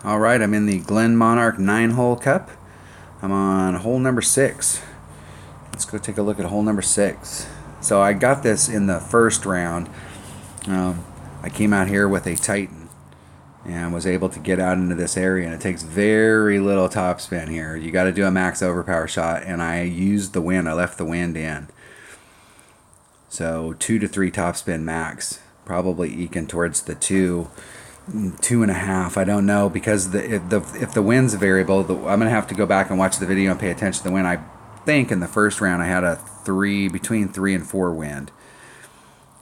Alright, I'm in the Glenmonarch 9-hole cup. I'm on hole number 6. Let's go take a look at hole number 6. So I got this in the first round. I came out here with a Titan and was able to get out into this area, and it takes very little topspin here. You got to do a max overpower shot, and I used the wind. I left the wind in. So 2 to 3 topspin max, probably eking towards the 2.5. I don't know, because if the wind's variable, I'm gonna have to go back and watch the video and pay attention to the wind. I think in the first round I had a between 3 and 4 wind.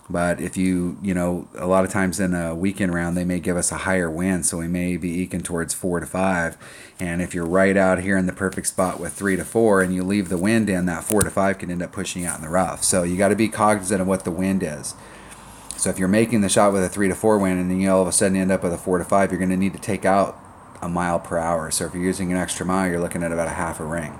But if you know, a lot of times in a weekend round they may give us a higher wind, so we may be eking towards 4 to 5. And if you're right out here in the perfect spot with 3 to 4 and you leave the wind in, that 4 to 5 can end up pushing you out in the rough. So you got to be cognizant of what the wind is. So if you're making the shot with a 3 to 4 wind and then you all of a sudden end up with a 4 to 5, you're going to need to take out a mile per hour. So if you're using an extra mile, you're looking at about a half a ring.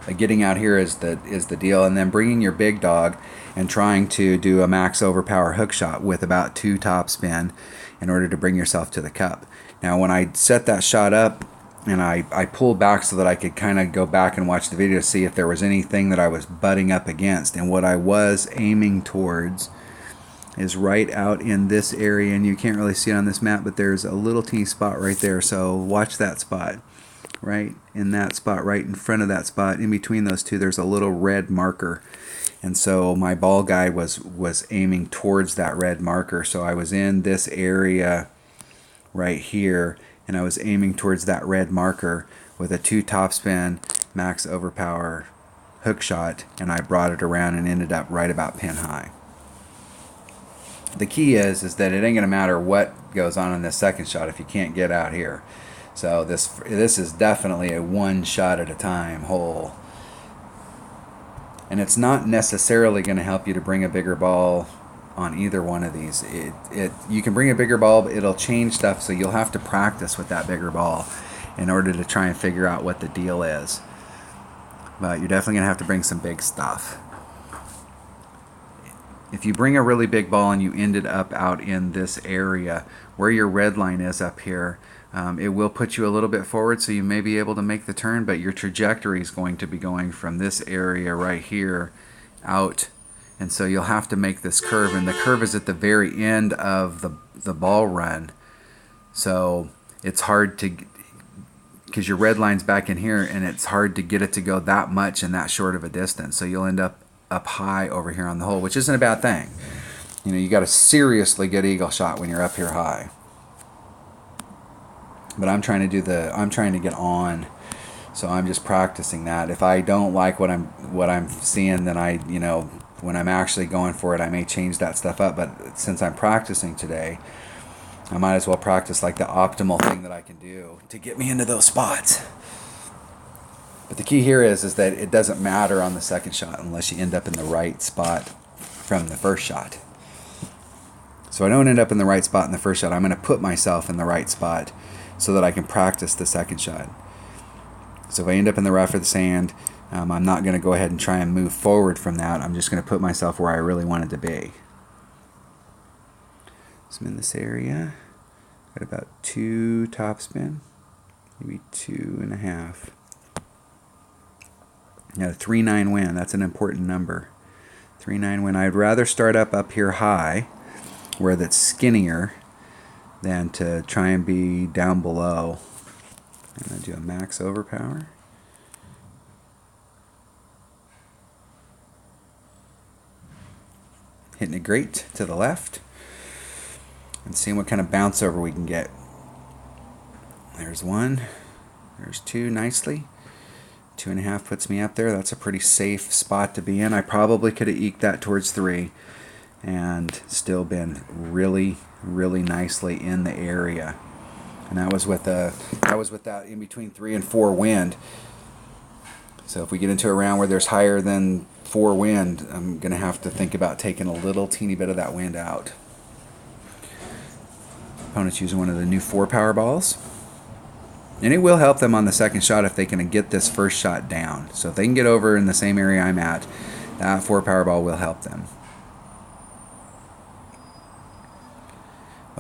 But getting out here is the deal, and then bringing your big dog and trying to do a max overpower hook shot with about 2 topspin in order to bring yourself to the cup. Now when I set that shot up and I pulled back so that I could kind of go back and watch the video to see if there was anything that I was butting up against, and what I was aiming towards is right out in this area, and you can't really see it on this map, but there's a little teeny spot right there. So watch that spot. Right in that spot, right in front of that spot, in between those two, there's a little red marker. And so my ball guide was aiming towards that red marker. So I was in this area right here, and I was aiming towards that red marker with a 2 topspin max overpower hook shot, and I brought it around and ended up right about pin high. The key is that it ain't gonna matter what goes on in this second shot if you can't get out here. So this is definitely a one shot at a time hole, and it's not necessarily going to help you to bring a bigger ball on either one of these. You can bring a bigger ball, but it'll change stuff, so you'll have to practice with that bigger ball in order to try and figure out what the deal is. But you're definitely going to have to bring some big stuff. If you bring a really big ball and you ended up out in this area where your red line is up here, it will put you a little bit forward, so you may be able to make the turn, but your trajectory is going to be going from this area right here out, and so you'll have to make this curve, and the curve is at the very end of the ball run. So it's hard to, because your red line's back in here, and it's hard to get it to go that much in that short of a distance, so you'll end up high over here on the hole, which isn't a bad thing. You know, you got a seriously good eagle shot when you're up here high. But I'm trying to get on, so I'm just practicing that. If I don't like what I'm seeing, then when I'm actually going for it, I may change that stuff up. But since I'm practicing today, I might as well practice like the optimal thing that I can do to get me into those spots. But the key here is that it doesn't matter on the second shot unless you end up in the right spot from the first shot. So I don't end up in the right spot in the first shot. I'm going to put myself in the right spot so that I can practice the second shot. So if I end up in the rough or the sand, I'm not going to go ahead and try and move forward from that. I'm just going to put myself where I really wanted to be. So I'm in this area. Got about 2 topspin, maybe 2.5. Now a 3-9 wind, that's an important number. 3-9 wind. I'd rather start up here high, where that's skinnier, than to try and be down below. I'm going to do a max overpower. Hitting it great to the left, and seeing what kind of bounce over we can get. There's 1, there's 2, nicely. 2.5 puts me up there. That's a pretty safe spot to be in. I probably could have eked that towards 3 and still been really nicely in the area. And that was with that in between 3 and 4 wind. So if we get into a round where there's higher than 4 wind, I'm gonna have to think about taking a little teeny bit of that wind out. Opponent's using one of the new 4 power balls, and it will help them on the second shot if they can get this first shot down. So if they can get over in the same area I'm at, that 4 power ball will help them.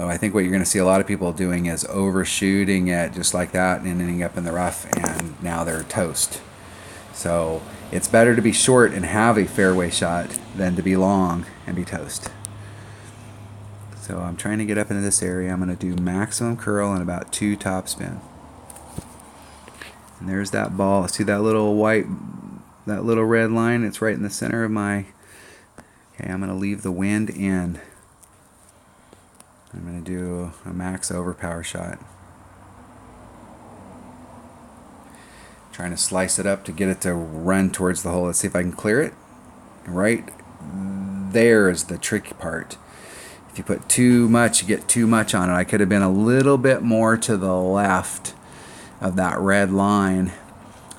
So I think what you're going to see a lot of people doing is overshooting it just like that and ending up in the rough, and now they're toast. So it's better to be short and have a fairway shot than to be long and be toast. So I'm trying to get up into this area. I'm going to do maximum curl and about 2 topspin. And there's that ball. See that little white, that little red line? It's right in the center of my... Okay, I'm going to leave the wind in. I'm going to do a max overpower shot. Trying to slice it up to get it to run towards the hole. Let's see if I can clear it. Right there is the tricky part. If you put too much, you get too much on it. I could have been a little bit more to the left of that red line,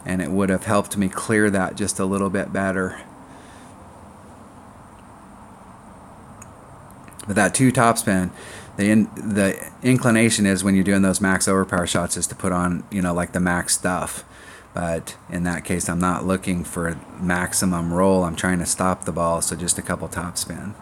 and it would have helped me clear that just a little bit better. But that 2 topspin, the inclination is when you're doing those max overpower shots is to put on, you know, like the max stuff. But in that case, I'm not looking for maximum roll. I'm trying to stop the ball, so just a couple topspin.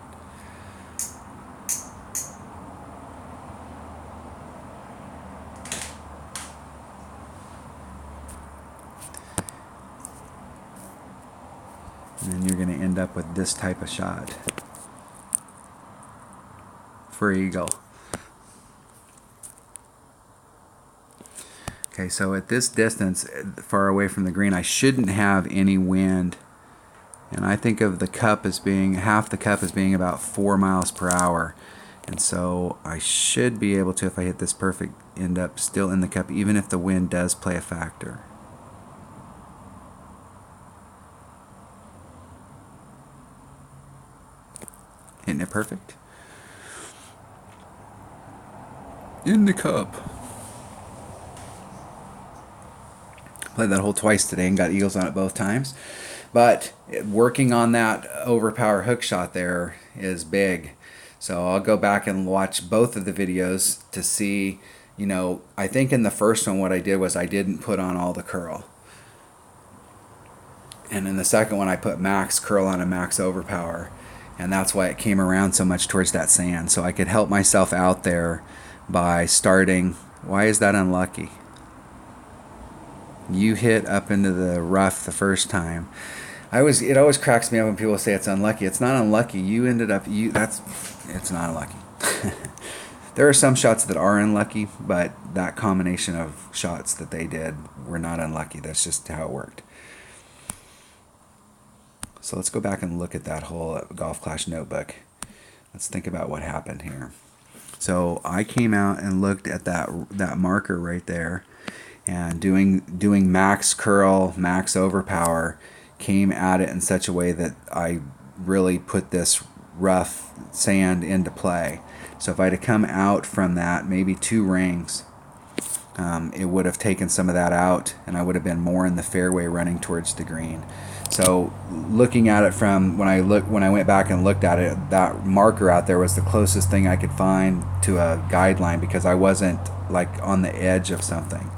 And then you're going to end up with this type of shot for eagle. Okay, so at this distance, far away from the green, I shouldn't have any wind. And I think of the cup as being, half the cup as being about 4 miles per hour. And so I should be able to, if I hit this perfect, end up still in the cup, even if the wind does play a factor. Hitting it perfect. In the cup. Played that hole twice today and got eagles on it both times. But working on that overpower hook shot there is big. So I'll go back and watch both of the videos to see, you know, I think in the first one what I did was I didn't put on all the curl. And in the second one I put max curl on and max overpower. And that's why it came around so much towards that sand. So I could help myself out there by starting. Why is that unlucky? You hit up into the rough the first time. It always cracks me up when people say it's unlucky. It's not unlucky. You ended up, it's not unlucky. There are some shots that are unlucky, but that combination of shots that they did were not unlucky. That's just how it worked. So let's go back and look at that whole Golf Clash notebook. Let's think about what happened here. So I came out and looked at that marker right there, and doing max curl, max overpower, came at it in such a way that I really put this rough sand into play. So if I'd have come out from that, maybe 2 rings, it would have taken some of that out, and I would have been more in the fairway running towards the green. So looking at it from when I went back and looked at it, that marker out there was the closest thing I could find to a guideline, because I wasn't like on the edge of something.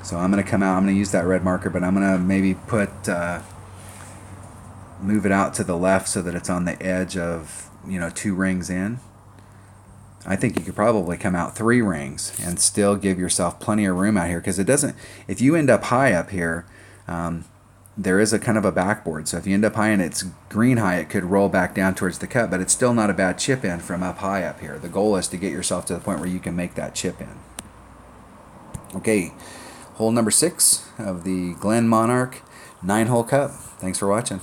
So I'm going to come out, I'm going to use that red marker, but I'm going to maybe move it out to the left so that it's on the edge of, 2 rings in. I think you could probably come out 3 rings and still give yourself plenty of room out here, because if you end up high up here, there is a kind of a backboard. So if you end up high and it's green high, it could roll back down towards the cup, but it's still not a bad chip in from up high up here. The goal is to get yourself to the point where you can make that chip in. Okay. Hole number 6 of the Glenmonarch 9-hole cup. Thanks for watching.